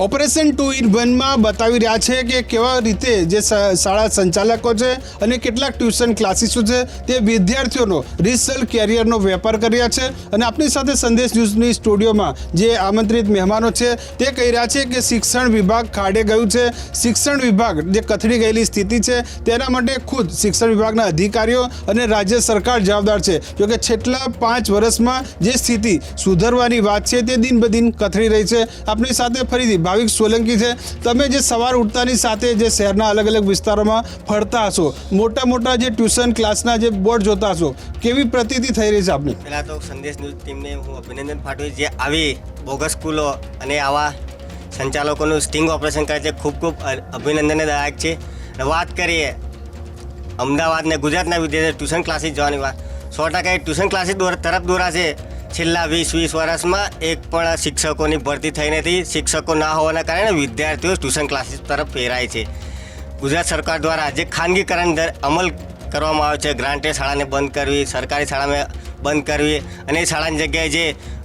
Operation 2 in 1 માં બતાવી રહ્યા છે કે કેવા રીતે જે શાળા સંચાલકો છે અને કેટલાક ટ્યુશન ક્લાસીસો છે તે વિદ્યાર્થીઓનો રિસલ કેરિયરનો વેપાર કરી રહ્યા છે અને આપણી સાથે સંદેશ ન્યૂઝની સ્ટુડિયોમાં જે આમંત્રિત મહેમાનો છે તે કહી રહ્યા છે કે શિક્ષણ વિભાગ ખાડે ગયું છે. શિક્ષણ વિભાગ જે કથળી ગયેલી સ્થિતિ છે તેના માટે ખુદ શિક્ષણ વિભાગના અધિકારીઓ અને રાજ્ય સરકાર જવાબદાર છે. જોકે છેલ્લા 5 વર્ષમાં જે સ્થિતિ સુધરવાની વાત છે તે દિન બદિન કથળી રહી છે. આપણી સાથે ફરીથી ભાવિક સોલંકી છે. તમે જે સવાર ઉઠતાની સાથે જે શહેરના અલગ અલગ વિસ્તારોમાં ફરતા હશો, મોટા મોટા જે ટ્યુશન ક્લાસના જે બોર્ડ જોતા હશો, કેવી પ્રતીતિ થઈ રહી છે આપને? પહેલાં તો સંદેશ ન્યૂઝ ટીમને હું અભિનંદન પાઠવું, જે આવી બોગસ સ્કૂલો અને આવા સંચાલકોનું સ્ટિંગ ઓપરેશન કરે છે, ખૂબ ખૂબ અભિનંદનને દાયક છે. વાત કરીએ અમદાવાદ ને ગુજરાતના વિદ્યાર્થીઓ ટ્યુશન ક્લાસીસ જવાની વાત, 100% ટ્યુશન ક્લાસીસ તરફ દોરાશે. છેલ્લા 20 વર્ષમાં એક પણ શિક્ષકોની ભરતી થઈ નથી. શિક્ષકો ના હોવાના કારણે વિદ્યાર્થીઓ ટ્યુશન ક્લાસીસ તરફ ફેરાય છે. ગુજરાત સરકાર દ્વારા જે ખાનગીકરણ અમલ કરવામાં આવ્યો છે, ગ્રાન્ટેડ શાળાને બંધ કરવી, સરકારી શાળાને બંધ કરવી અને એ શાળાની જગ્યાએ જે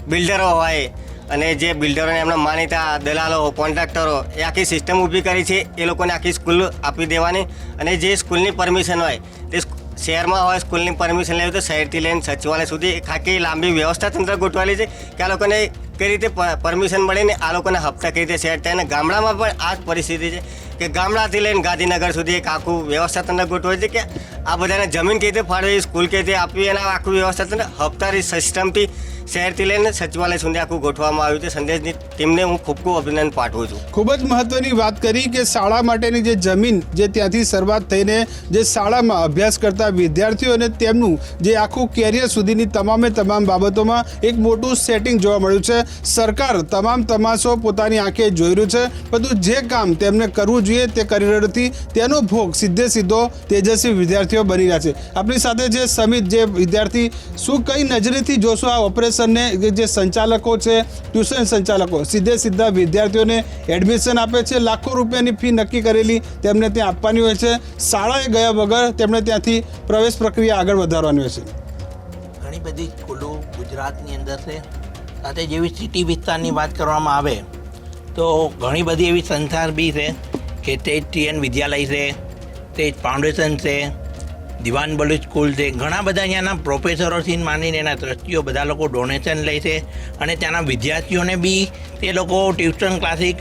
બિલ્ડરો હોય અને જે બિલ્ડરોને એમના માનીતા દલાલો, કોન્ટ્રાક્ટરો એ આખી સિસ્ટમ ઊભી કરી છે. એ લોકોને આખી સ્કૂલ આપી દેવાની અને જે સ્કૂલની પરમિશન હોય તે શહેરમાં હોય, સ્કૂલની પરમિશન લેવી તો શહેરથી લઈને સચિવાલય સુધી એક આખી લાંબી વ્યવસ્થા તંત્ર ગોઠવાયેલી છે કે આ લોકોને કઈ રીતે પરમિશન મળીને આ લોકોને હપ્તા કઈ રીતે સેટ થાય. અને ગામડામાં પણ આ જ પરિસ્થિતિ છે કે ગામડાથી લઈને ગાંધીનગર સુધી એક આખું વ્યવસ્થા તંત્ર ગોઠવાય છે કે આ બધાને જમીન કઈ રીતે ફાળવી, સ્કૂલ કઈ રીતે આપવી, એના આખું વ્યવસ્થા તંત્ર હપ્તાની સિસ્ટમથી શહેરથી લઈને સચિવાલય સુધી આખું ગોઠવવામાં આવ્યું છે. સંદેશની ટીમને હું ખૂબ ખૂબ અભિનંદન પાઠવું છું. ખૂબ જ મહત્વની વાત કરી કે શાળા માટેની જે જમીન જે ત્યાંથી શરૂઆત થઈને જે શાળામાં અભ્યાસ કરતા વિદ્યાર્થીઓ અને તેમનું જે આખું કેરિયર સુધીની તમામ બાબતોમાં એક મોટું સેટિંગ જોવા મળ્યું છે. સરકાર તમાસો પોતાની આંખે જોઈ રહ્યું છે, બધું જે કામ તેમને કરવું જોઈએ તે કરી રહ્યું નથી. તેનો ભોગ સીધો તેજસ્વી વિદ્યાર્થીઓ બની રહ્યા છે. આપણી સાથે જે સમિત જે વિદ્યાર્થી, શું કઈ નજરેથી જોશો આ ઓપરેશનને? જે સંચાલકો છે, ટ્યુશન સંચાલકો સીધા વિદ્યાર્થીઓને એડમિશન આપે છે, લાખો રૂપિયાની ફી નક્કી કરેલી તેમને ત્યાં આપવાની હોય છે, શાળાએ ગયા વગર તેમણે ત્યાંથી પ્રવેશ પ્રક્રિયા આગળ વધારવાની હોય છે. ઘણી બધી સ્કૂલો ગુજરાતની અંદર છે. સાથે જેવી સિટી વિસ્તારની વાત કરવામાં આવે તો ઘણી બધી એવી સંસ્થા બી છે કે તેજ TN વિદ્યાલય છે, તેજ ફાઉન્ડેશન છે, દિવાન બલુચ સ્કૂલ છે. ઘણા બધા અહીંયાના પ્રોફેસરોથી માંડીને એના ટ્રસ્ટીઓ બધા લોકો ડોનેશન લે છે અને ત્યાંના વિદ્યાર્થીઓને બી તે લોકો ટ્યુશન ક્લાસીસ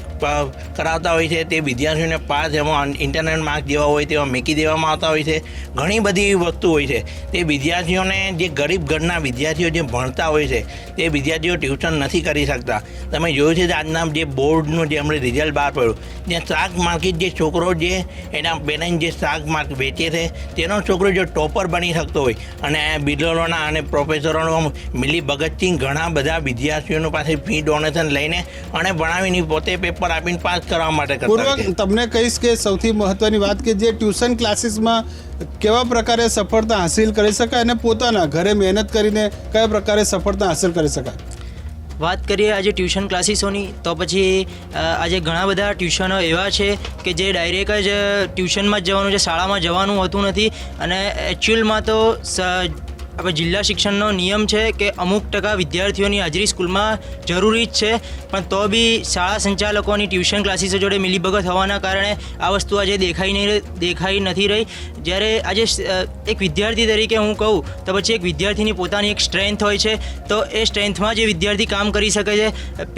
કરાવતા હોય છે. તે વિદ્યાર્થીઓને પાસ એમાં ઇન્ટરનલ માર્ક જેવા હોય તેવા મૂકી દેવામાં આવતા હોય છે. ઘણી બધી વસ્તુ હોય છે. તે વિદ્યાર્થીઓને જે ગરીબ ઘરના વિદ્યાર્થીઓ જે ભણતા હોય છે તે વિદ્યાર્થીઓ ટ્યુશન નથી કરી શકતા. તમે જોયું છે કે આજના જે બોર્ડનું જે હમણાં રિઝલ્ટ બહાર પડ્યું, ત્યાં શાક માર્કેટ જે છોકરો જે એના પેરેન્ટ જે શાક માર્કેટ વેચે છે તેનો છોકરો જો ટોપર બની શકતો હોય અને બિલ્ડરોના અને પ્રોફેસરોનો મિલી ભગતથી ઘણા બધા વિદ્યાર્થીઓનો પાસે ફી ડોનેશન લઈને અને ભણાવીને પોતે પેપર આપીને પાસ કરવા માટે કરતા હોય છે. તમને કહીશ કે સૌથી મહત્વની વાત કે જે ટ્યુશન ક્લાસીસમાં કેવા પ્રકારે સફળતા હાંસિલ કરી શકાય અને પોતાના ઘરે મહેનત કરીને કયા પ્રકારે સફળતા હાંસિલ કરી શકાય? વાત કરીએ આજે ટ્યુશન ક્લાસીસોની તો પછી આજે ઘણા બધા ટ્યુશનો એવા છે કે જે ડાયરેક્ટ જ ટ્યુશનમાં જ જવાનું છે, શાળામાં જવાનું હોતું નથી. અને એકચ્યુઅલમાં તો આપણે જિલ્લા શિક્ષણનો નિયમ છે કે અમુક ટકા વિદ્યાર્થીઓની હાજરી સ્કૂલમાં જરૂરી જ છે, પણ તો બી શાળા સંચાલકોની ટ્યુશન ક્લાસીસો જોડે મિલીભગત હોવાના કારણે આ વસ્તુ આજે દેખાઈ નથી રહી. જ્યારે આજે એક વિદ્યાર્થી તરીકે હું કહું તો પછી એક વિદ્યાર્થીની પોતાની એક સ્ટ્રેન્થ હોય છે, તો એ સ્ટ્રેન્થમાં જે વિદ્યાર્થી કામ કરી શકે છે.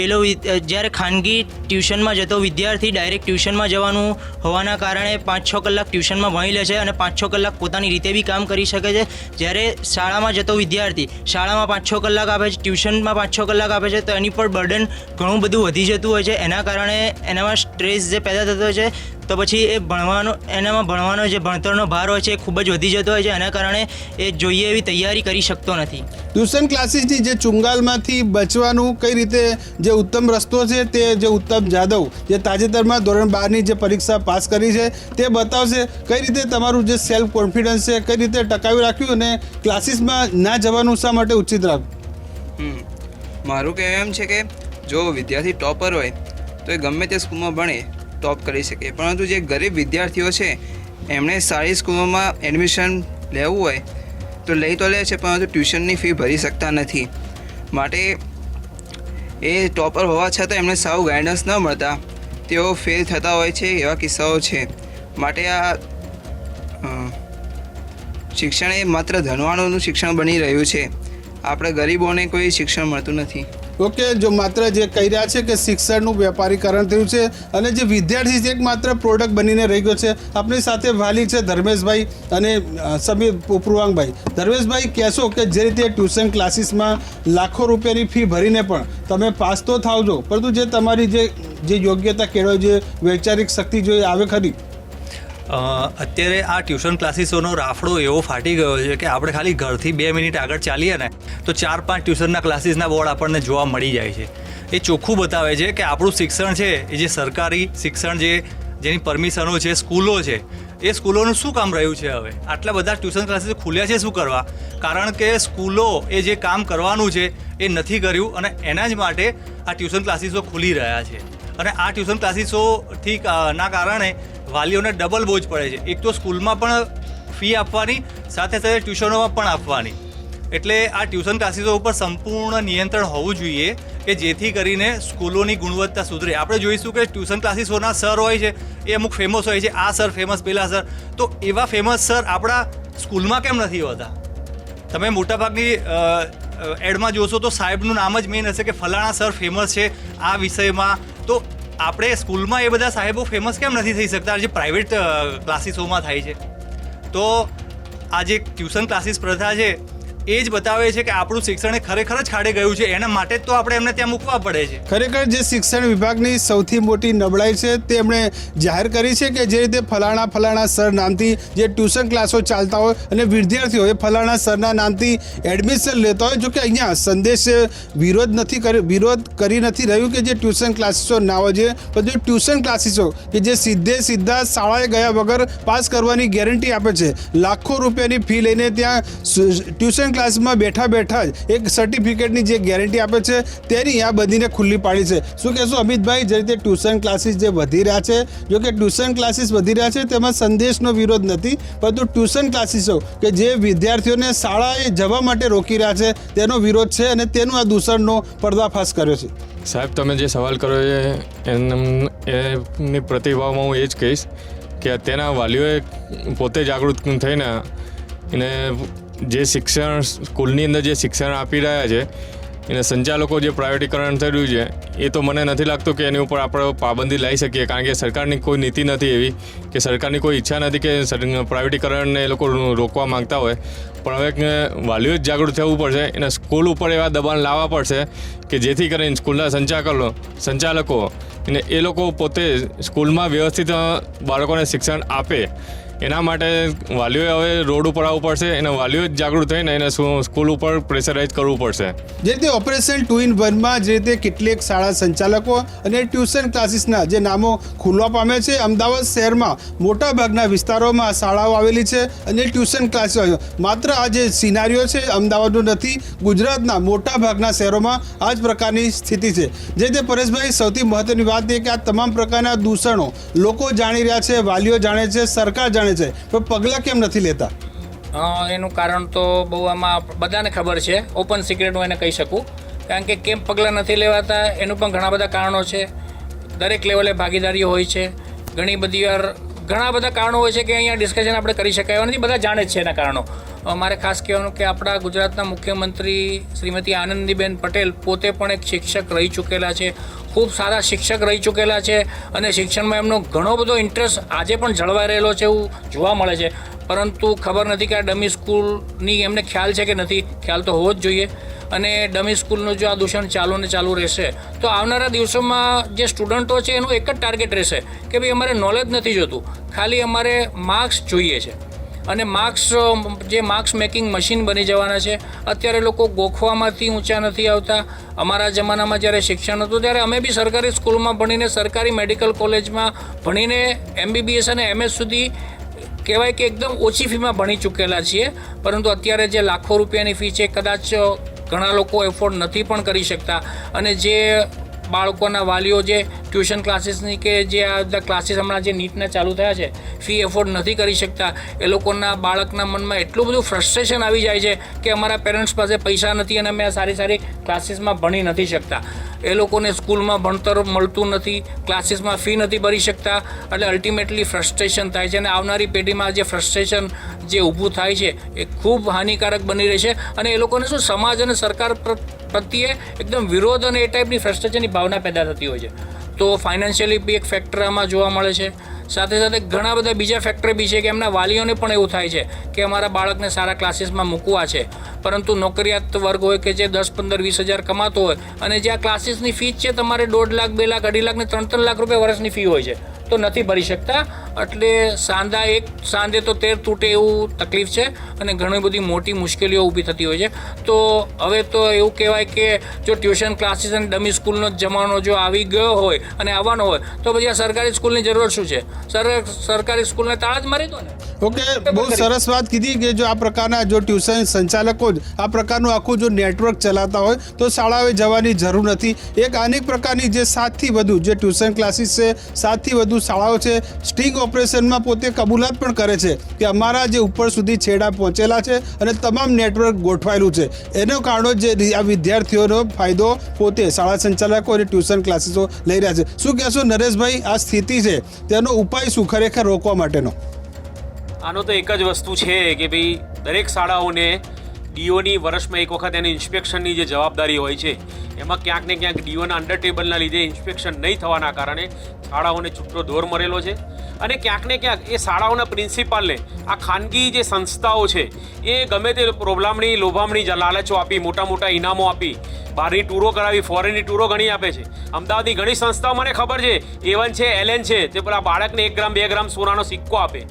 પેલો જ્યારે ખાનગી ટ્યુશનમાં જતો વિદ્યાર્થી ડાયરેક્ટ ટ્યુશનમાં જવાનું હોવાના કારણે 5-6 કલાક ટ્યુશનમાં ભણી લે છે અને 5-6 કલાક પોતાની રીતે બી કામ કરી શકે છે. જ્યારે શાળામાં જતો વિદ્યાર્થી શાળામાં 5-6 કલાક આપે છે, ટ્યુશનમાં 5-6 કલાક આપે છે, તો એની પર બર્ડન ઘણું બધું વધી જતું હોય છે. એના કારણે એનામાં સ્ટ્રેસ જે પેદા થતો હોય છે, તો પછી એનામાં ભણવાનો જે ભણતરનો ભાર હોય છે એ ખૂબ જ વધી જતો હોય છે. એના કારણે એ જોઈએ એવી તૈયારી કરી શકતો નથી. ટ્યુશન ક્લાસીસની જે ચુંગાલમાંથી બચવાનું કઈ રીતે જે ઉત્તમ રસ્તો છે તે જે ઉત્તમ જાદવ જે તાજેતરમાં ધોરણ 12ની જે પરીક્ષા પાસ કરી છે તે બતાવશે. કઈ રીતે તમારું જે સેલ્ફ કોન્ફિડન્સ છે કઈ રીતે ટકાવી રાખ્યું અને ક્લાસીસમાં ના જવાનું શા માટે ઉચિત રાખ્યું? મારું કહેવું એમ છે કે જો વિદ્યાર્થી ટોપર હોય તો એ ગમે તે સ્કૂલમાં ભણે ટોપ કરી શકે, પરંતુ જે ગરીબ વિદ્યાર્થીઓ છે એમણે સારી સ્કૂલોમાં એડમિશન લેવું હોય તો લઈ તો લે છે, પરંતુ ટ્યુશનની ફી ભરી શકતા નથી. માટે એ ટોપર હોવા છતાં એમને સારું ગાઈડન્સ ન મળતા તેઓ ફેલ થતા હોય છે, એવા કિસ્સાઓ છે. માટે આ શિક્ષણ એ માત્ર ધનવાનોનું શિક્ષણ બની રહ્યું છે. આપણે ગરીબોને કોઈ શિક્ષણ મળતું નથી. ઓકે, જો માત્ર જે કહી રહ્યા છે કે શિક્ષણનું વેપારીકરણ થયું છે અને જે વિદ્યાર્થી છે એક માત્ર પ્રોડક્ટ બનીને રહી ગયો છે. આપણી સાથે વાલી છે ધર્મેશભાઈ અને સમીર પૂર્વાંગભાઈ. ધર્મેશભાઈ, કહેશો કે જે રીતે ટ્યુશન ક્લાસીસમાં લાખો રૂપિયાની ફી ભરીને પણ તમે પાસ તો થાવ છો, પરંતુ જે તમારી જે યોગ્યતા કેળવે, જે વૈચારિક શક્તિ જો એ આવે ખરી? અત્યારે આ ટ્યુશન ક્લાસીસોનો રાફડો એવો ફાટી ગયો છે કે આપણે ખાલી ઘરથી 2 મિનિટ આગળ ચાલીએ ને તો 4-5 ટ્યુશનના ક્લાસીસના બોર્ડ આપણને જોવા મળી જાય છે. એ ચોખ્ખું બતાવે છે કે આપણું શિક્ષણ છે એ જે સરકારી શિક્ષણ જેની પરમિશનો છે, સ્કૂલો છે, એ સ્કૂલોનું શું કામ રહ્યું છે? હવે આટલા બધા ટ્યુશન ક્લાસીસ ખુલ્યા છે શું કરવા? કારણ કે સ્કૂલો એ જે કામ કરવાનું છે એ નથી કર્યું અને એના જ માટે આ ટ્યુશન ક્લાસીસો ખુલી રહ્યા છે. અને આ ટ્યુશન ક્લાસીસોથી ના કારણે વાલીઓને ડબલ બોજ પડે છે. એક તો સ્કૂલમાં પણ ફી આપવાની, સાથે સાથે ટ્યુશનોમાં પણ આપવાની. એટલે આ ટ્યુશન ક્લાસીસો ઉપર સંપૂર્ણ નિયંત્રણ હોવું જોઈએ કે જેથી કરીને સ્કૂલોની ગુણવત્તા સુધરે. આપણે જોઈશું કે ટ્યુશન ક્લાસીસોના સર હોય છે એ અમુક ફેમસ હોય છે, આ સર ફેમસ, પેલા સર. તો એવા ફેમસ સર આપણા સ્કૂલમાં કેમ નથી હોતા? તમે મોટાભાગની એડમાં જોશો તો સાહેબનું નામ જ મેઇન હશે કે ફલાણા સર ફેમસ છે આ વિષયમાં. તો આપણે સ્કૂલમાં એ બધા સાહેબો ફેમસ કેમ નથી થઈ શકતા જે પ્રાઇવેટ ક્લાસીસોમાં થાય છે? તો આ જે ટ્યુશન ક્લાસીસ પ્રથા છે એ જ બતાવે છે કે આપણું શિક્ષણ એ ખરેખર જ ખાડે ગયું છે. એના માટે જ તો આપણે એમને ત્યાં મૂકવા પડે છે. ખરેખર જે શિક્ષણ વિભાગની સૌથી મોટી નબળાઈ છે તે એમણે જાહેર કરી છે કે જે રીતે ફલાણા સર નામથી જે ટ્યુશન ક્લાસો ચાલતા હોય અને વિદ્યાર્થીઓ એ ફલાણા સરના નામથી એડમિશન લેતા હોય. જો કે અહીંયા સંદેશ વિરોધ કરી નથી રહ્યું કે જે ટ્યુશન ક્લાસીસો ના હોય છે, પણ જે ટ્યુશન ક્લાસીસો કે જે સીધા શાળાએ ગયા વગર પાસ કરવાની ગેરંટી આપે છે, લાખો રૂપિયાની ફી લઈને ત્યાં ટ્યુશન ક્લાસમાં બેઠા જ એક સર્ટિફિકેટની જે ગેરંટી આપે છે તેની આ બધીને ખુલ્લી પાડી છે. શું કહેશો અમિતભાઈ, જે રીતે ટ્યુશન ક્લાસીસ જે વધી રહ્યા છે, જો કે ટ્યુશન ક્લાસીસ વધી રહ્યા છે તેમાં સંદેશનો વિરોધ નથી, પરંતુ ટ્યુશન ક્લાસીસો કે જે વિદ્યાર્થીઓને શાળાએ જવા માટે રોકી રહ્યા છે તેનો વિરોધ છે અને તેનું આ દૂષણનો પર્દાફાશ કર્યો છે. સાહેબ, તમે જે સવાલ કર્યો છે એની પ્રતિભાવમાં હું એ જ કહીશ કે અત્યારના વાલીઓએ પોતે જાગૃત થઈને એને જે શિક્ષણ સ્કૂલની અંદર જે શિક્ષણ આપી રહ્યા છે એને સંચાલકો જે પ્રાઇવેટીકરણ થઈ રહ્યું છે એ તો મને નથી લાગતું કે એની ઉપર આપણે પાબંદી લાવી શકીએ. કારણ કે સરકારની કોઈ નીતિ નથી એવી કે સરકારની કોઈ ઈચ્છા નથી કે પ્રાઇવેટીકરણને એ લોકો રોકવા માંગતા હોય. પણ હવે વાલીઓ જ જાગૃત થવું પડશે, એને સ્કૂલ ઉપર એવા દબાણ લાવવા પડશે કે જેથી કરીને સ્કૂલના સંચાલકો અને એ લોકો પોતે સ્કૂલમાં વ્યવસ્થિત બાળકોને શિક્ષણ આપે. એના માટે વાલીઓએ હવે રોડ ઉપર આવવું પડશે અને વાલીઓ જ જાગૃત થઈને એને સ્કૂલ ઉપર પ્રેશરાઇઝ કરવું પડશે. જે રીતે ઓપરેશન 2 in 1માં જે રીતે કેટલીક શાળા સંચાલકો અને ટ્યુશન ક્લાસીસના જે નામો ખુલવા પામે છે, અમદાવાદ શહેરમાં મોટાભાગના વિસ્તારોમાં શાળાઓ આવેલી છે અને ટ્યુશન ક્લાસીસ. માત્ર આ જે સિનારીઓ છે અમદાવાદનો નથી, ગુજરાતના મોટાભાગના શહેરોમાં આ જ પ્રકારની સ્થિતિ છે. જે રીતે પરેશભાઈ, સૌથી મહત્વની વાત એ કે આ તમામ પ્રકારના દૂષણો લોકો જાણી રહ્યા છે, વાલીઓ જાણે છે, સરકાર જાણે છે, પણ પગલાં કેમ નથી લેતા? એનું કારણ તો બહુ આમાં બધાને ખબર છે, ઓપન સિક્રેટ હું એને કહી શકું. કારણ કે કેમ પગલાં નથી લેવાતા એનું પણ ઘણા બધા કારણો છે. દરેક લેવલે ભાગીદારીઓ હોય છે, ઘણી બધી વાર ઘણા બધા કારણો હોય છે કે અહીંયા ડિસ્કશન આપણે કરી શકાય નથી, બધા જાણે જ છે એના કારણો. મારે ખાસ કહેવાનું કે આપણા ગુજરાતના મુખ્યમંત્રી શ્રીમતી આનંદીબેન પટેલ પોતે પણ એક શિક્ષક રહી ચૂકેલા છે, ખૂબ સારા શિક્ષક રહી ચૂકેલા છે અને શિક્ષણમાં એમનો ઘણો બધો ઇન્ટરેસ્ટ આજે પણ જળવાઈ રહેલો છે એવું જોવા મળે છે. પરંતુ ખબર નથી કે આ ડમી સ્કૂલની એમને ખ્યાલ છે કે નથી, ખ્યાલ તો હોવો જ જોઈએ. અને ડમી સ્કૂલનું જો આ દૂષણ ચાલુ રહેશે તો આવનારા દિવસોમાં જે સ્ટુડન્ટો છે એનું એક જ ટાર્ગેટ રહેશે કે ભાઈ અમારે નોલેજ નથી જોતું, ખાલી અમારે માર્ક્સ જોઈએ છે. અને માર્ક્સ મેકિંગ મશીન બની જવાના છે. અત્યારે લોકો ગોખવામાંથી ઊંચા નથી આવતા. અમારા જમાનામાં જ્યારે શિક્ષણ હતું ત્યારે અમે બી સરકારી સ્કૂલમાં ભણીને, સરકારી મેડિકલ કોલેજમાં ભણીને MBBS અને MS સુધી કહેવાય કે એકદમ ઓછી ફીમાં ભણી ચૂકેલા છીએ. પરંતુ અત્યારે જે લાખો રૂપિયાની ફી છે કદાચ ઘણા લોકો એફોર્ડ નથી પણ કરી શકતા અને જે બાળકોના વાલીઓ જે ટ્યુશન ક્લાસીસની કે જે આ બધા ક્લાસીસ હમણાં જે નીટના ચાલુ થયા છે ફી એફોર્ડ નથી કરી શકતા, એ લોકોના બાળકના મનમાં એટલું બધું ફ્રસ્ટ્રેશન આવી જાય છે કે અમારા પેરેન્ટ્સ પાસે પૈસા નથી અને અમે આ સારી સારી ક્લાસીસમાં ભણી નથી શકતા. એ લોકોને સ્કૂલમાં ભણતર મળતું નથી, ક્લાસીસમાં ફી નથી ભરી શકતા, એટલે અલ્ટિમેટલી ફ્રસ્ટ્રેશન થાય છે અને આવનારી પેઢીમાં જે ફ્રસ્ટ્રેશન જે ઊભું થાય છે એ ખૂબ હાનિકારક બની રહેશે અને એ લોકોને શું સમાજ અને સરકાર પ્રત્યે એકદમ વિરોધ અને એ ટાઈપની ફ્રસ્ટ્રેશનની ભાવના પેદા થતી હોય છે. તો ફાઇનાન્શિયલી બી એક ફેક્ટર આમાં જોવા મળે છે. સાથે સાથે ઘણા બધા બીજા ફેક્ટર બી છે કે એમના વાલીઓને પણ એવું થાય છે કે અમારા બાળકને સારા ક્લાસીસમાં મૂકવા છે, પરંતુ નોકરિયાત વર્ગ હોય કે જે 10, 15, 20 હજાર કમાતો હોય અને જે આ ક્લાસીસની ફી છે તમારે 1.5 લાખ, 2 લાખ, 2.5 લાખ ને 3 લાખ રૂપિયા વર્ષની ફી હોય છે, તો નથી ભરી શકતા. એટલે સાંધે તો તેર તૂટે એવું તકલીફ છે અને ઘણી બધી મોટી મુશ્કેલીઓ ઊભી થતી હોય છે. તો હવે તો એવું કહેવાય કે જો ટ્યુશન ક્લાસીસ અને ડમી સ્કૂલનો જમાનો જો આવી ગયો હોય અને આવવાનો હોય તો પછી આ સરકારી સ્કૂલની જરૂર શું છે? સરકારી સ્કૂલને તાળા જ મારી દો ને. ઓકે, બહુ સરસ વાત કીધી કે જો આ પ્રકારના જો ટ્યુશન સંચાલકો જ આ પ્રકારનું આખું જો નેટવર્ક ચલાવતા હોય તો શાળાએ જવાની જરૂર નથી. એક અનેક પ્રકારની જે 7થી વધુ જે ટ્યુશન ક્લાસીસ છે, 7થી વધુ શાળાઓ છે, સ્ટિંગ ઓપરેશનમાં પોતે કબૂલાત પણ કરે છે કે અમારા જે ઉપર સુધી છેડા પહોંચેલા છે અને તમામ નેટવર્ક ગોઠવાયેલું છે. એનો કારણો જે આ વિદ્યાર્થીઓનો ફાયદો પોતે શાળા સંચાલકો અને ટ્યુશન ક્લાસીસો લઈ રહ્યા છે. શું કહેશો નરેશભાઈ, આ સ્થિતિ છે તેનો ઉપાય શું ખરેખર રોકવા માટેનો? આનો તો એક જ વસ્તુ છે કે ભાઈ દરેક શાળાઓને ડીઓની વર્ષમાં એક વખત એની ઇન્સ્પેક્શનની જે જવાબદારી હોય છે એમાં ક્યાંક ને ક્યાંક ડીઓના અંડર ટેબલના લીધે ઇન્સ્પેક્શન નહીં થવાના કારણે શાળાઓને છૂટો દોર મળેલો છે અને ક્યાંક ને ક્યાંક એ શાળાઓના પ્રિન્સિપાલને આ ખાનગી જે સંસ્થાઓ છે એ ગમે તે પ્રોબ્લેમની લોભામણી લાલચો આપી, મોટા મોટા ઇનામો આપી, બહારની ટૂરો કરાવી, ફોરેનની ટૂરો ઘણી આપે છે. અમદાવાદની ઘણી સંસ્થાઓ મને ખબર છે, A1 છે, LN છે, તે પેલા બાળકને 1 ગ્રામ 2 ગ્રામ સોનાનો સિક્કો આપે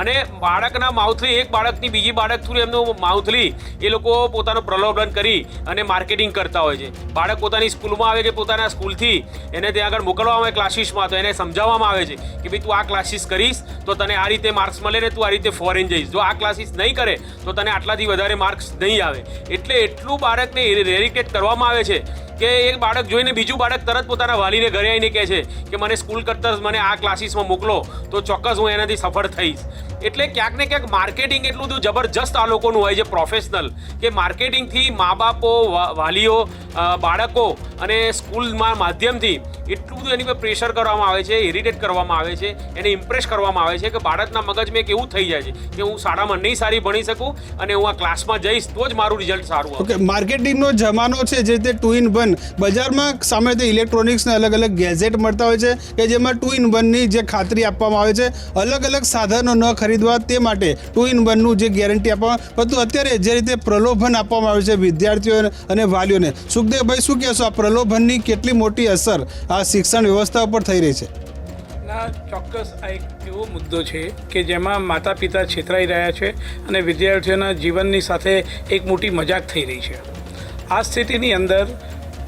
અને બાળકના માઉથલી એક બાળકની બીજી બાળક થ્રુ એમનું માઉથલી એ લોકો પોતાનું પ્રલોભન કરી અને માર્કેટિંગ કરતા હોય છે. બાળક પોતાની સ્કૂલમાં આવે કે પોતાના સ્કૂલથી એને ત્યાં આગળ મોકલવામાં આવે ક્લાસીસમાં, તો એને સમજાવવામાં આવે છે કે ભાઈ તું આ ક્લાસીસ કરીશ તો તને આ રીતે માર્ક્સ મળે ને તું આ રીતે ફોરેન જઈશ, જો આ ક્લાસીસ નહીં કરે તો તને આટલાથી વધારે માર્ક્સ નહીં આવે. એટલે એટલું બાળકને રેરિટેટ કરવામાં આવે છે કે એક બાળક જોઈને બીજું બાળક તરત પોતાના વાલીને ઘરે આવીને કહે છે કે મને સ્કૂલ કરતાં મને આ ક્લાસીસમાં મોકલો તો ચોક્કસ હું એનાથી સફળ થઈશ. એટલે ક્યાંક ને ક્યાંક માર્કેટિંગ એટલું બધું જબરજસ્ત આ લોકોનું હોય છે પ્રોફેશનલ કે માર્કેટિંગથી મા બાપો, વાલીઓ, બાળકો અને સ્કૂલમાં માધ્યમથી એટલું બધું એની પર પ્રેશર કરવામાં આવે છે, ઇરિટેટ કરવામાં આવે છે, એને ઇમ્પ્રેસ કરવામાં આવે છે કે બાળકના મગજમાં એક એવું થઈ જાય છે કે હું શાળામાં નહીં સારી ભણી શકું અને હું આ ક્લાસમાં જઈશ તો જ મારું રિઝલ્ટ સારું આવે. ઓકે, માર્કેટિંગનો જમાનો છે જે તે 2 in 1 બજારમાં સામે તે ઇલેક્ટ્રોનિક્સના અલગ અલગ ગેજેટ મળતા હોય છે કે જેમાં 2 in 1ની જે ખાતરી આપવામાં આવે છે, અલગ અલગ સાધનો ન ખરીદવા તે માટે 2 in 1નું જે ગેરંટી આપવામાં, પરંતુ અત્યારે જે રીતે પ્રલોભન આપવામાં આવે છે વિદ્યાર્થીઓને અને વાલીઓને, સુખદેવભાઈ શું કહેશો, આ પ્રલોભનની કેટલી મોટી અસર આ શિક્ષણ વ્યવસ્થા ઉપર થઈ રહી છે? ના, ચોક્કસ આ એક એવો મુદ્દો છે કે જેમાં માતા પિતા છેતરાઈ રહ્યા છે અને વિદ્યાર્થીઓના જીવનની સાથે એક મોટી મજાક થઈ રહી છે. આ સ્થિતિની અંદર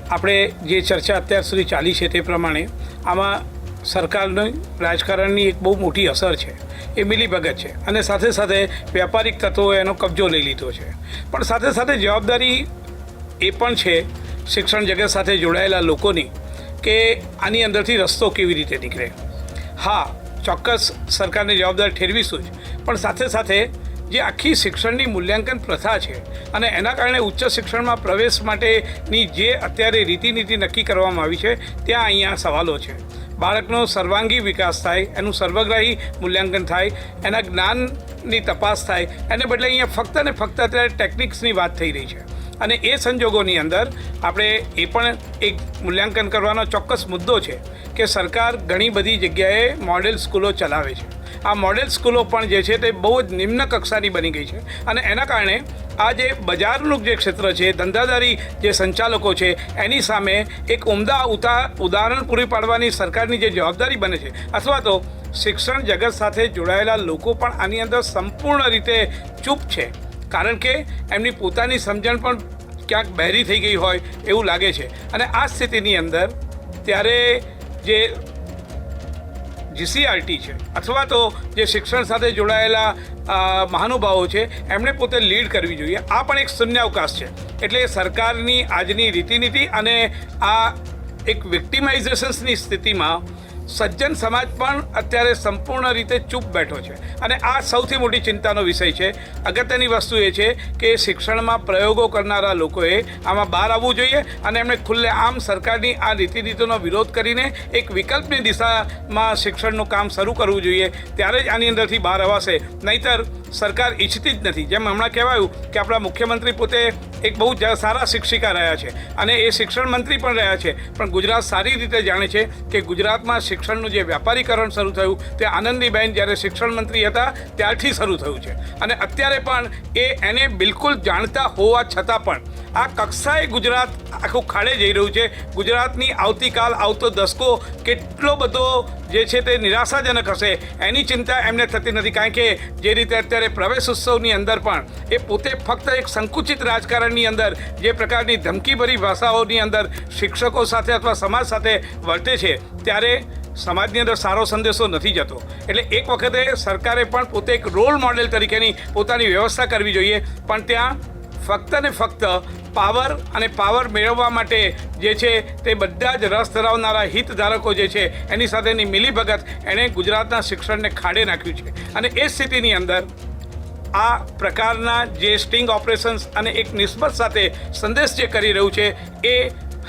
આપણે જે ચર્ચા અત્યાર સુધી ચાલી છે તે પ્રમાણે આમાં સરકારની રાજકારણની એક બહુ મોટી અસર છે, એ મિલીભગત છે અને સાથે સાથે વ્યાપારિક તત્વોએ એનો કબજો લઈ લીધો છે. પણ સાથે સાથે જવાબદારી એ પણ છે શિક્ષણ જગત સાથે જોડાયેલા લોકોની કે આની અંદરથી રસ્તો કેવી રીતે નીકળે. હા, ચોક્કસ સરકારની જવાબદારી ઠેરવીશું જ, પણ સાથે સાથે જે આખી શિક્ષણની મૂલ્યાંકન પ્રથા છે અને એના કારણે ઉચ્ચ શિક્ષણમાં પ્રવેશ માટેની જે અત્યારે રીતિનીતિ નક્કી કરવામાં આવી છે ત્યાં અહીંયા સવાલો છે. બાળકનો સર્વાંગી વિકાસ થાય, એનું સર્વગ્રાહી મૂલ્યાંકન થાય, એના જ્ઞાનની તપાસ થાય, એને બદલે અહીંયા ફક્ત ને ફક્ત અત્યારે ટેકનિક્સની વાત થઈ રહી છે અને એ સંજોગોની અંદર આપણે એ પણ એક મૂલ્યાંકન કરવાનો ચોક્કસ મુદ્દો છે કે સરકાર ઘણી બધી જગ્યાએ મોડેલ સ્કૂલો ચલાવે છે. આ મોડેલ સ્કૂલો પણ જે છે તે બહુ જ નિમ્ન કક્ષાની બની ગઈ છે અને એના કારણે આ જે બજારનું જે ક્ષેત્ર છે, ધંધાદારી જે સંચાલકો છે, એની સામે એક ઉમદા ઉદાહરણ પૂરી પાડવાની સરકારની જે જવાબદારી બને છે, અથવા તો શિક્ષણ જગત સાથે જોડાયેલા લોકો પણ આની અંદર સંપૂર્ણ રીતે ચૂપ છે, કારણ કે એમની પોતાની સમજણ પણ ક્યાંક બહેરી થઈ ગઈ હોય એવું લાગે છે. અને આ સ્થિતિની અંદર ત્યારે જે GCRT છે અથવા તો જે શિક્ષણ સાથે જોડાયેલા મહાનુભાવો છે એમણે પોતે લીડ કરવી જોઈએ. આ પણ એક શૂન્યાવકાશ છે. એટલે સરકારની આજની રીતિનીતિ અને આ એક વિક્ટિમાઇઝેશન્સની સ્થિતિમાં સજ્જન સમાજ પણ અત્યારે સંપૂર્ણ રીતે ચૂપ બેઠો છે અને આ સૌથી મોટી ચિંતાનો વિષય છે. અગત્યની વસ્તુ એ છે કે શિક્ષણમાં પ્રયોગો કરનારા લોકોએ આમાં બહાર આવવું જોઈએ અને એમણે ખુલ્લેઆમ સરકારની આ નીતિનો વિરોધ કરીને એક વિકલ્પની દિશામાં શિક્ષણનું કામ શરૂ કરવું જોઈએ. ત્યારે જ આની અંદરથી બહાર અવાશે. નહીંતર સરકાર ઈચ્છતી જ નથી. જેમ હમણાં કહેવાયું કે આપણા મુખ્યમંત્રી પોતે એક બહુ સારા શિક્ષિકા રહ્યા છે અને એ શિક્ષણ મંત્રી પણ રહ્યા છે, પણ ગુજરાત સારી રીતે જાણે છે કે ગુજરાતમાં શિક્ષણનું જે વ્યાપારીકરણ શરૂ થયું તે આનંદીબેન જ્યારે શિક્ષણ મંત્રી હતા ત્યારથી શરૂ થયું છે અને અત્યારે પણ એને બિલકુલ જાણતા હોવા છતાં પણ આ કક્ષાએ ગુજરાત આખું ખાડે જઈ રહ્યું છે. ગુજરાતની આવતીકાલ, આવતો દસકો કેટલો બધો જે છે તે નિરાશાજનક હશે એની ચિંતા એમને થતી નથી. કારણ કે જે રીતે અત્યારે પ્રવેશ ઉત્સવની અંદર પણ એ પોતે ફક્ત એક સંકુચિત રાજકારણની અંદર જે પ્રકારની ધમકીભરી ભાષાઓની અંદર શિક્ષકો સાથે અથવા સમાજ સાથે વર્તે છે ત્યારે સમાજની અંદર સારો સંદેશો નથી જતો. એટલે એક વખતે સરકારે પણ પોતે એક રોલ મોડેલ તરીકેની પોતાની વ્યવસ્થા કરવી જોઈએ, પણ ત્યાં ફક્ત ને ફક્ત પાવર અને પાવર મેળવવા માટે જે છે તે બધા જ રસ ધરાવનારા હિતધારકો જે છે એની સાથેની મિલીભગત એણે ગુજરાતના શિક્ષણને ખાડે નાખ્યું છે. અને એ સ્થિતિની અંદર આ પ્રકારના જે સ્ટિંગ ઓપરેશન્સ અને એક નિસ્બત સાથે સંદેશ જે કરી રહ્યું છે એ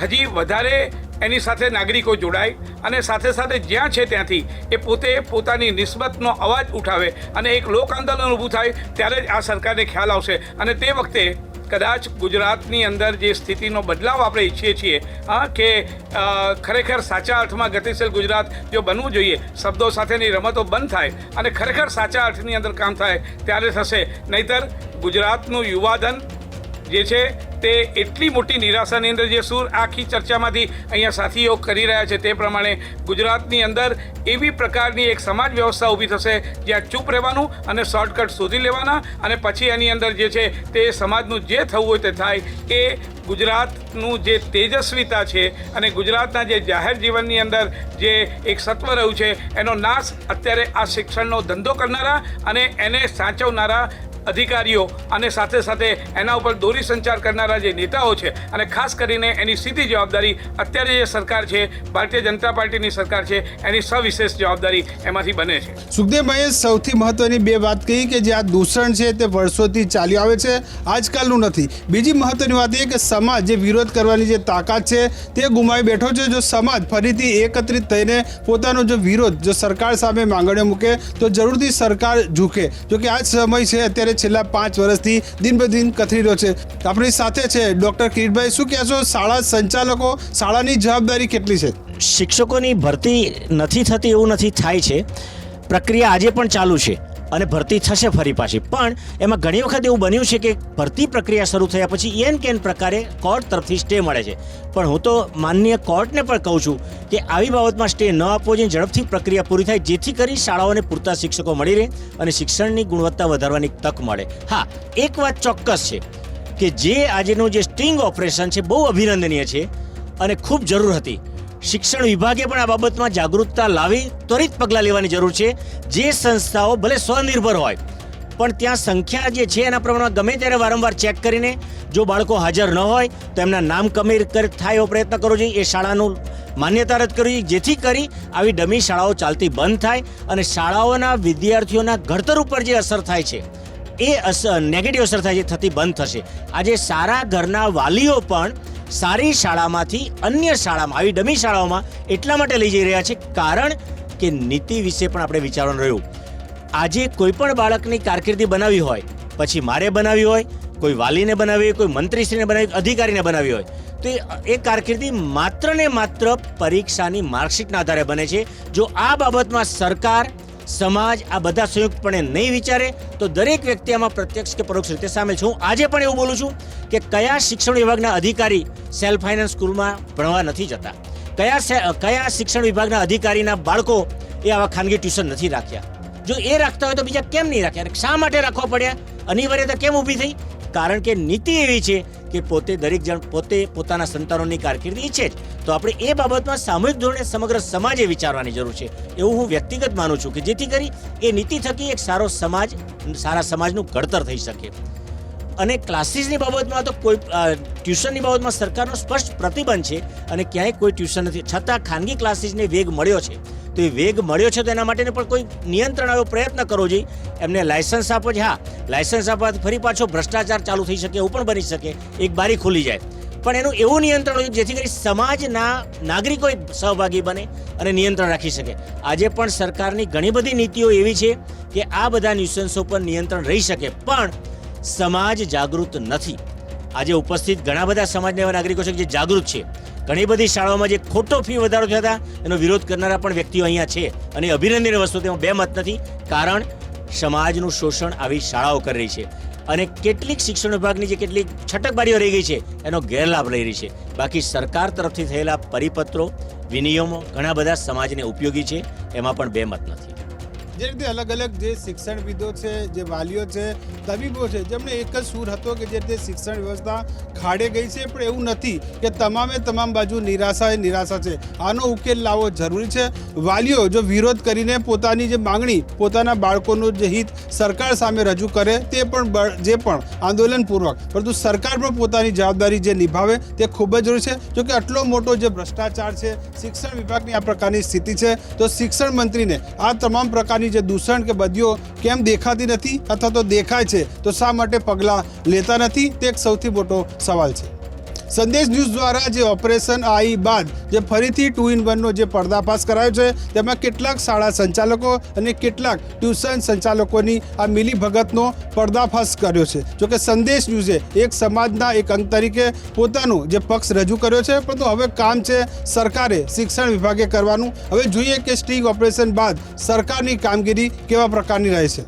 હજી વધારે એની સાથે નાગરિકો જોડાય અને સાથે સાથે જ્યાં છે ત્યાંથી એ પોતે પોતાની નિસ્બતનો અવાજ ઉઠાવે અને એક લોક આંદોલન ઊભું થાય ત્યારે જ આ સરકારને ખ્યાલ આવશે. અને તે વખતે કદાચ ગુજરાતની અંદર જે સ્થિતિનો બદલાવ આપણે ઈચ્છીએ છીએ કે ખરેખર સાચા અર્થમાં ગતિશીલ ગુજરાત જો બનવું જોઈએ, શબ્દો સાથેની રમતો બંધ થાય અને ખરેખર સાચા અર્થની અંદર કામ થાય ત્યારે થશે. નહીંતર ગુજરાતનું યુવાધન જે છે તે એટલી મોટી નિરાશાની અંદર જે સૂર આખી ચર્ચામાંથી અહીંયા સાથીઓ કરી રહ્યા છે તે પ્રમાણે ગુજરાતની અંદર એવી પ્રકારની એક સમાજ વ્યવસ્થા ઊભી થશે જ્યાં ચૂપ રહેવાનું અને શોર્ટકટ શોધી લેવાના અને પછી એની અંદર જે છે તે સમાજનું જે થવું હોય તે થાય. એ ગુજરાતનું જે તેજસ્વીતા છે અને ગુજરાતના જે જાહેર જીવનની અંદર જે એક સત્વ રહ્યું છે એનો નાશ અત્યારે આ શિક્ષણનો ધંધો કરનારા અને એને સાચવનારા અધિકારીઓ અને સાથે સાથે એના ઉપર દોરી સંચાર કરનારા જે નેતાઓ છે અને ખાસ કરીને એની સીધી જવાબદારી અત્યારે જે સરકાર છે, ભારતીય જનતા પાર્ટીની સરકાર છે, એની સવિશેષ જવાબદારી એમાંથી બને છે. સુખદેવભાઈએ સૌથી મહત્વની બે વાત કહી કે જે આ દૂષણ છે તે વર્ષોથી ચાલ્યું આવે છે, આજકાલનું નથી. બીજી મહત્વની વાત એ કે સમાજ જે વિરોધ કરવાની જે તાકાત છે તે ગુમાવી બેઠો છે. જો સમાજ ફરીથી એકત્રિત થઈને પોતાનો જો વિરોધ જો સરકાર સામે માંગણીઓ મૂકે તો જરૂરથી સરકાર ઝૂકે. જો કે આ જ સમય છે અત્યારે છેલ્લા 5 વર્ષથી દિન બ દિન કથળી રહ્યો છે. આપણી સાથે છે ડૉક્ટર કિરીટભાઈ. શું કહેશો, શાળા સંચાલકો, શાળાની જવાબદારી કેટલી છે? શિક્ષકોની ભરતી નથી થતી એવું નથી, થાય છે. પ્રક્રિયા આજે પણ ચાલુ છે અને ભરતી થશે ફરી પાછી. પણ એમાં ઘણી વખત એવું બન્યું છે કે ભરતી પ્રક્રિયા શરૂ થયા પછી એન કેન પ્રકારે કોર્ટ તરફથી સ્ટે મળે છે. પણ હું તો માનનીય કોર્ટને પણ કહું છું કે આવી બાબતમાં સ્ટે ન આપવો જોઈએ, ઝડપથી પ્રક્રિયા પૂરી થાય જેથી કરી શાળાઓને પૂરતા શિક્ષકો મળી રહે અને શિક્ષણની ગુણવત્તા વધારવાની તક મળે. હા, એક વાત ચોક્કસ છે કે જે આજનું જે સ્ટિંગ ઓપરેશન છે બહુ અભિનંદનીય છે અને ખૂબ જરૂર હતી. શિક્ષણ વિભાગે પણ આ બાબતમાં જાગૃતતા લાવી ત્વરિત પગલાં લેવાની જરૂર છે. જે સંસ્થાઓ ભલે સ્વનિર્ભર હોય પણ ત્યાં સંખ્યા જે છે એના પ્રમાણમાં ગમે ત્યારે વારંવાર ચેક કરીને જો બાળકો હાજર ન હોય તો એમના નામ કમી થાય એવો પ્રયત્ન કરવો જોઈએ. એ શાળાનું માન્યતા રદ કરવી જોઈએ જેથી કરી આવી ડમી શાળાઓ ચાલતી બંધ થાય અને શાળાઓના વિદ્યાર્થીઓના ઘડતર ઉપર જે અસર થાય છે એ નેગેટિવ અસર થાય છે થતી બંધ થશે. આજે સારા ઘરના વાલીઓ પણ સારી શાળામાંથી અન્ય શાળામાં આવી ડમી શાળાઓમાં એટલા માટે લઈ જઈ રહ્યા છે કારણ કે નીતિ વિશે પણ આપણે વિચારવાનું રહ્યું. આજે કોઈ પણ બાળકની કારકિર્દી બનાવી હોય, પછી મારે બનાવી હોય, કોઈ વાલીને બનાવી હોય, કોઈ મંત્રીશ્રીને બનાવી, અધિકારીને બનાવી હોય, તો એ કારકિર્દી માત્ર ને માત્ર પરીક્ષાની માર્કશીટના આધારે બને છે. જો આ બાબતમાં સરકાર, સમાજ આ બધા સંયુક્તપણે નહીં વિચારે તો દરેક વ્યક્તિ આમાં પ્રત્યક્ષ કે પરોક્ષ રીતે સામેલ છે. હું આજે પણ એવું બોલું છું કે કયા શિક્ષણ વિભાગના અધિકારી સેલ્ફ ફાઇનાન્સ સ્કૂલમાં ભણવા નથી જતા, કયા શિક્ષણ વિભાગના અધિકારીના બાળકો એ આવા ખાનગી ટ્યુશન નથી રાખ્યા. જો એ રાખતા હોય તો બીજા કેમ નહીં રાખ્યા? શા માટે રાખવા પડ્યા? અનિવાર્યતા કેમ ઊભી થઈ? કારણ કે નીતિ એવી છે કે દરેક જણ પોતે પોતાના સંતાનોની કારકિર્દી ઈચ્છે જ. તો આપણે એ બાબતમાં સામૂહિક ધોરણે સમગ્ર સમાજે વિચારવાની જરૂર છે એવું હું વ્યક્તિગત માનું છું કે જેથી કરી એ નીતિ થકી એક સારો સમાજ, સારા સમાજનું ઘડતર થઈ શકે. અને ક્લાસીસની બાબતમાં તો કોઈ ટ્યુશનની બાબતમાં સરકારનો સ્પષ્ટ પ્રતિબંધ છે અને ક્યાંય કોઈ ટ્યુશન નથી, છતાં ખાનગી ક્લાસીસને વેગ મળ્યો છે. તો એ વેગ મળ્યો છે તો એના માટેને પણ કોઈ નિયંત્રણ આવ્યો પ્રયત્ન કરવો જોઈએ. એમને લાયસન્સ આપો છે, હા લાયસન્સ આપવાથી ફરી પાછો ભ્રષ્ટાચાર ચાલુ થઈ શકે, એવું પણ બની શકે, એક બારી ખુલી જાય. પણ એનું એવું નિયંત્રણ હોય જેથી કરી સમાજના નાગરિકો સહભાગી બને અને નિયંત્રણ રાખી શકે. આજે પણ સરકારની ઘણી બધી નીતિઓ એવી છે કે આ બધા ન્યુસન્સો પર નિયંત્રણ રહી શકે, પણ સમાજ જાગૃત નથી. આજે ઉપસ્થિત ઘણા બધા સમાજના એવા નાગરિકો છે જે જાગૃત છે. ઘણી બધી શાળાઓમાં જે ખોટો ફી વધારો થયો હતા એનો વિરોધ કરનારા પણ વ્યક્તિઓ અહીંયા છે અને અભિનંદનની વસ્તુ તેમાં બે મત નથી. કારણ સમાજનું શોષણ આવી શાળાઓ કરી રહી છે અને કેટલીક શિક્ષણ વિભાગની જે કેટલીક છટકબારીઓ રહી ગઈ છે એનો ગેરલાભ લઈ રહી છે. બાકી સરકાર તરફથી થયેલા પરિપત્રો, વિનિયમો ઘણા બધા સમાજને ઉપયોગી છે, એમાં પણ બે મત નથી. જે રીતે અલગ અલગ જે શિક્ષણવિદો છે, જે વાલીઓ છે, તબીબો છે, જેમને એક જ સૂર હતો કે જે રીતે શિક્ષણ વ્યવસ્થા ખાડે ગઈ છે, પણ એવું નથી કે તમામે તમામ બાજુ નિરાશા એ નિરાશા છે. આનો ઉકેલ લાવવો જરૂરી છે. વાલીઓ જો વિરોધ કરીને પોતાની જે માંગણી, પોતાના બાળકોનું જે હિત સરકાર સામે રજૂ કરે તે પણ જે પણ આંદોલનપૂર્વક, પરંતુ સરકાર પણ પોતાની જવાબદારી જે નિભાવે તે ખૂબ જ જરૂરી છે. જોકે આટલો મોટો જે ભ્રષ્ટાચાર છે, શિક્ષણ વિભાગની આ પ્રકારની સ્થિતિ છે, તો શિક્ષણ મંત્રીને આ તમામ પ્રકારની જે દૂષણ કે બદીઓ કેમ દેખાતી નથી, અથવા તો દેખાય છે તો શા માટે પગલાં લેતા નથી, તે એક સૌથી મોટો સવાલ છે. સંદેશ ન્યૂઝ દ્વારા જે ઓપરેશન આઈ બાદ જે ફરીથી 2-in-1નો જે પર્દાફાશ કરાયો છે, તેમાં કેટલાક શાળા સંચાલકો અને કેટલાક ટ્યુશન સંચાલકોની આ મિલીભગતનો પર્દાફાશ કર્યો છે. જોકે સંદેશ ન્યૂઝે એક સમાજના એક અંગ તરીકે પોતાનું જે પક્ષ રજૂ કર્યો છે, પરંતુ હવે કામ છે સરકારે, શિક્ષણ વિભાગે કરવાનું. હવે જોઈએ કે સ્ટિંગ ઓપરેશન બાદ સરકારની કામગીરી કેવા પ્રકારની રહે છે.